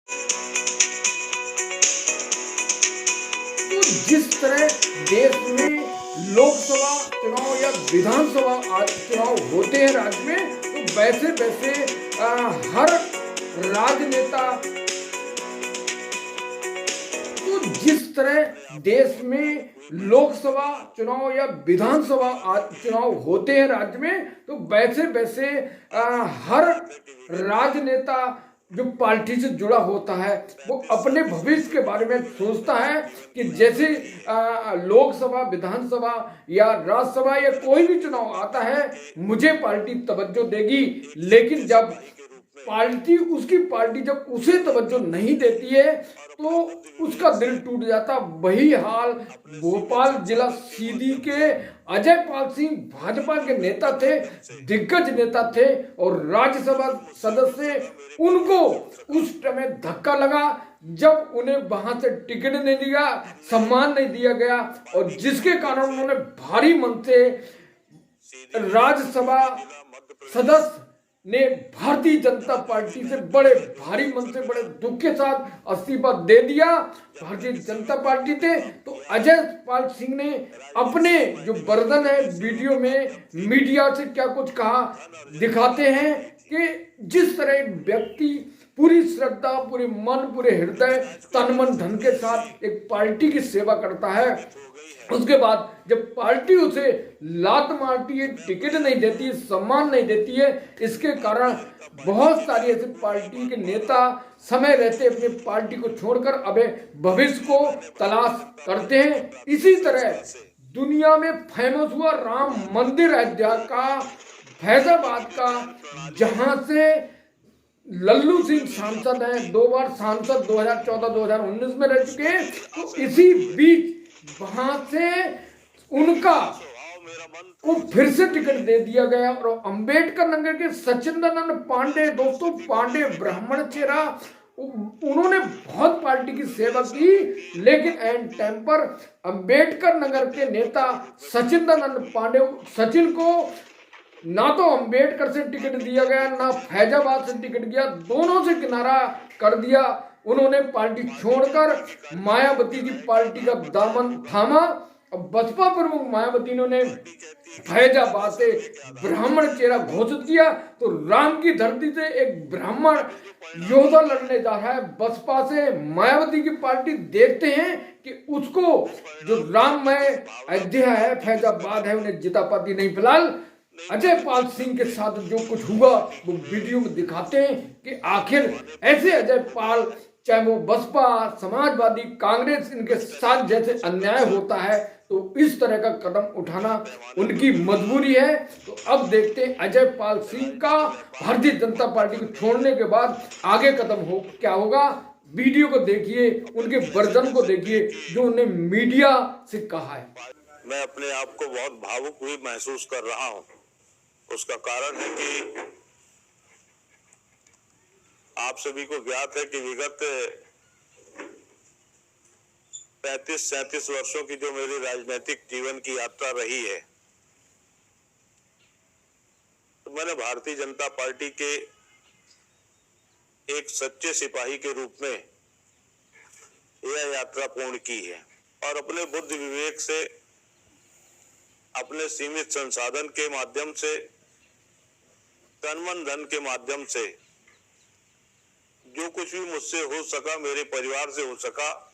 तो जिस तरह देश में लोकसभा चुनाव या विधानसभा चुनाव होते हैं राज्य में, तो वैसे वैसे हर राजनेता, तो जिस तरह देश में लोकसभा चुनाव या विधानसभा चुनाव होते हैं राज्य में, तो वैसे वैसे हर राजनेता जो पार्टी से जुड़ा होता है वो अपने भविष्य के बारे में सोचता है कि जैसे लोकसभा, विधानसभा या राज्यसभा या कोई भी चुनाव आता है, मुझे पार्टी तवज्जो देगी। लेकिन जब उसकी पार्टी जब उसे तवज्जो नहीं देती है तो उसका दिल टूट जाता। वही हाल भोपाल जिला सीधी के अजय पाल सिंह भाजपा के नेता थे, दिग्गज नेता थे और राज्यसभा सदस्य। उनको उस समय धक्का लगा जब उन्हें वहां से टिकट नहीं दिया, सम्मान नहीं दिया गया, और जिसके कारण उन्होंने भारी मन से राज्यसभा सदस्य ने भारतीय जनता पार्टी से बड़े भारी मन से, बड़े दुख के साथ इस्तीफा दे दिया। भारतीय जनता पार्टी थे तो अजय पाल सिंह ने अपने जो वर्जन है वीडियो में मीडिया से क्या कुछ कहा दिखाते हैं कि जिस तरह एक व्यक्ति पूरी श्रद्धा, पूरे मन, पूरे हृदय, तन मन धन के साथ एक पार्टी की सेवा करता है, उसके बाद जब पार्टी उसे लात मारती है, टिकट नहीं देती है, सम्मान नहीं देती है, इसके कारण बहुत सारी ऐसे पार्टी के नेता समय रहते अपनी पार्टी को छोड़कर अब भविष्य को तलाश करते हैं। इसी तरह दुनिया में फेमस हुआ राम मंदिर अयोध्या का, फैजाबाद का, जहां से लल्लू सिंह सांसद हैं, 2 बार सांसद 2014-2019 में रह चुके हैं। तो इसी बीच वहां से उनका को फिर से टिकट दे दिया गया और अंबेडकर नगर के सचिंदानंद पांडे, दोस्तों पांडे ब्राह्मण चेहरा, उन्होंने बहुत पार्टी की सेवा की, लेकिन एंड टाइम पर अंबेडकर नगर के नेता सचिंदानंद पांडे, सचिन को ना तो अंबेडकर से टिकट दिया गया, ना फैजाबाद से टिकट दिया, दोनों से किनारा कर दिया। उन्होंने पार्टी छोड़कर मायावती की पार्टी का दामन थामा। अब बसपा प्रमुख मायावती ने फैजाबाद से ब्राह्मण चेहरा घोषित किया, तो राम की धरती से एक ब्राह्मण योद्धा लड़ने जा रहा है बसपा से। मायावती की पार्टी देखते हैं कि उसको जो राममय अयोध्या है, फैजाबाद है, उन्हें जिता पाती नहीं। फिलहाल अजय पाल सिंह के साथ जो कुछ हुआ वो वीडियो में दिखाते हैं कि आखिर ऐसे अजय पाल, चाहे वो बसपा, समाजवादी, कांग्रेस, इनके साथ जैसे अन्याय होता है तो इस तरह का कदम उठाना उनकी मजबूरी है। तो अब देखते हैं अजय पाल सिंह का भारतीय जनता पार्टी को छोड़ने के बाद आगे कदम क्या होगा। वीडियो को देखिए, उनके वर्जन को देखिए जो उन्हें मीडिया से कहा है। मैं अपने आप को बहुत भावुक भी महसूस कर रहा हूं। उसका कारण है कि आप सभी को ज्ञात है कि विगत 35-37 वर्षों की जो मेरी राजनीतिक जीवन की यात्रा रही है, तो मैंने भारतीय जनता पार्टी के एक सच्चे सिपाही के रूप में यह यात्रा पूर्ण की है और अपने बुद्धि विवेक से, अपने सीमित संसाधन के माध्यम से, तन मन धन के माध्यम से जो कुछ भी मुझसे हो सका, मेरे परिवार से हो सका,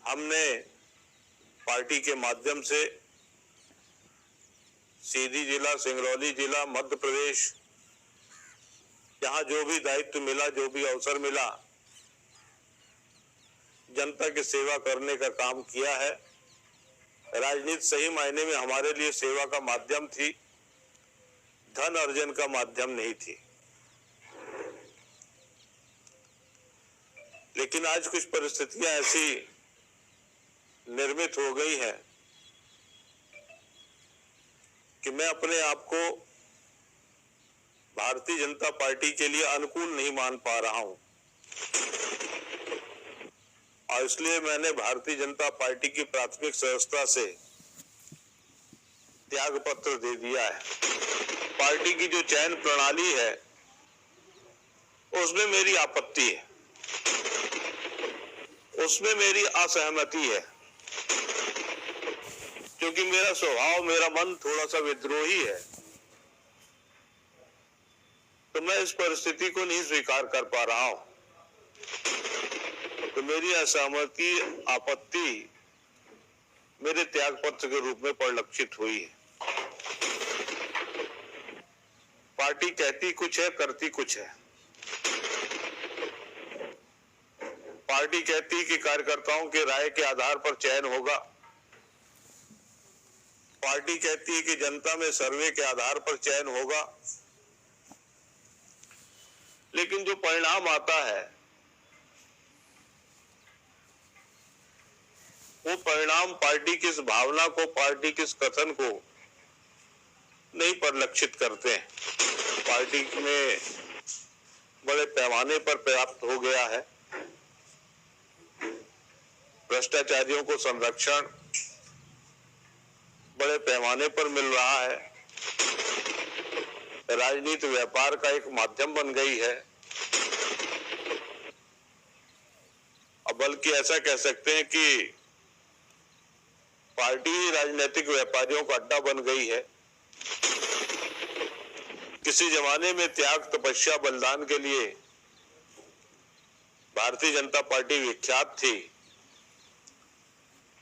हमने पार्टी के माध्यम से सीधी जिला, सिंगरौली जिला, मध्य प्रदेश, जहां जो भी दायित्व मिला, जो भी अवसर मिला, जनता की सेवा करने का काम किया है। राजनीति सही मायने में हमारे लिए सेवा का माध्यम थी, धन अर्जन का माध्यम नहीं थी। लेकिन आज कुछ परिस्थितियां ऐसी निर्मित हो गई हैं कि मैं अपने आप को भारतीय जनता पार्टी के लिए अनुकूल नहीं मान पा रहा हूं और इसलिए मैंने भारतीय जनता पार्टी की प्राथमिक सदस्यता से त्याग पत्र दे दिया है। पार्टी की जो चयन प्रणाली है उसमें मेरी आपत्ति है, उसमें मेरी असहमति है, क्योंकि मेरा स्वभाव, मेरा मन थोड़ा सा विद्रोही है। तो मैं इस परिस्थिति को नहीं स्वीकार कर पा रहा हूं। तो मेरी असहमति, आपत्ति मेरे त्याग पत्र के रूप में परिलक्षित हुई है। पार्टी कहती कुछ है, करती कुछ है। पार्टी कहती कि कार्यकर्ताओं के राय के आधार पर चयन होगा। पार्टी कहती है कि जनता में सर्वे के आधार पर चयन होगा। लेकिन जो परिणाम आता है, वो परिणाम पार्टी की इस भावना को, पार्टी के इस कथन को नहीं परिलक्षित करते हैं। पार्टी में बड़े पैमाने पर पर्याप्त हो गया है। भ्रष्टाचारियों को संरक्षण बड़े पैमाने पर मिल रहा है। राजनीति व्यापार का एक माध्यम बन गई है। अब बल्कि ऐसा कह सकते हैं कि पार्टी ही राजनीतिक व्यापारियों का अड्डा बन गई है। किसी जमाने में त्याग, तपस्या, बलिदान के लिए भारतीय जनता पार्टी विख्यात थी।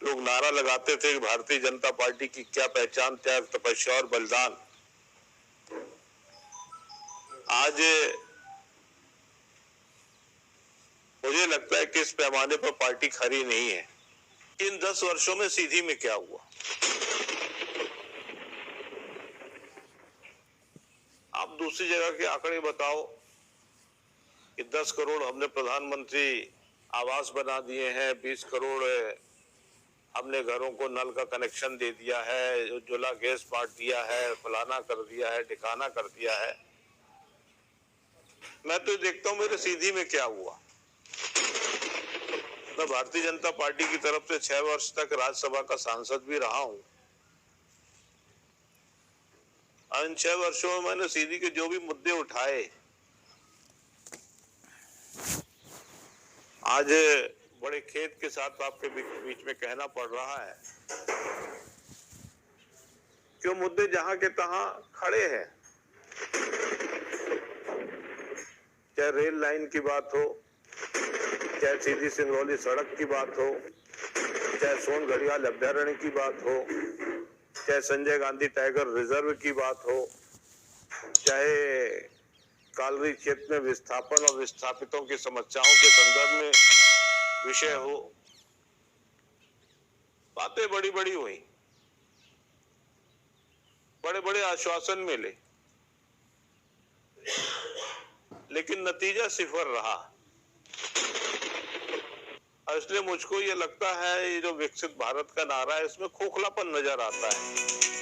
लोग नारा लगाते थे कि भारतीय जनता पार्टी की क्या पहचान, त्याग, तपस्या और बलिदान। आज मुझे लगता है कि इस पैमाने पर पार्टी खरी नहीं है। इन 10 वर्षों में सीधी में क्या हुआ? आप दूसरी जगह के आंकड़े बताओ कि 10 करोड़ हमने प्रधानमंत्री आवास बना दिए हैं, 20 करोड़ हमने घरों को नल का कनेक्शन दे दिया है, उज्ज्वला गैस बांट दिया है, फलाना कर दिया है, ठिकाना कर दिया है। मैं तो देखता हूं मेरे सीधी में क्या हुआ। मैं भारतीय जनता पार्टी की तरफ से 6 वर्ष तक राज्यसभा का सांसद भी रहा हूं। इन 6 वर्षों में मैंने सीधी के जो भी मुद्दे उठाए, आज बड़े खेद के साथ आपके बीच में कहना पड़ रहा है कि मुद्दे जहां के तहां खड़े हैं। चाहे रेल लाइन की बात हो, चाहे सीधी सिंगरौली सड़क की बात हो, चाहे सोन घड़ियाल अभ्यारण्य की बात हो, चाहे संजय गांधी टाइगर रिजर्व की बात हो, चाहे कालरी क्षेत्र में विस्थापन और विस्थापितों की समस्याओं के संदर्भ में विषय हो, बातें बड़ी बड़ी हुई, बड़े बड़े आश्वासन मिले, लेकिन नतीजा सिफर रहा। और इसलिए मुझको ये लगता है, ये जो विकसित भारत का नारा है, इसमें खोखलापन नजर आता है।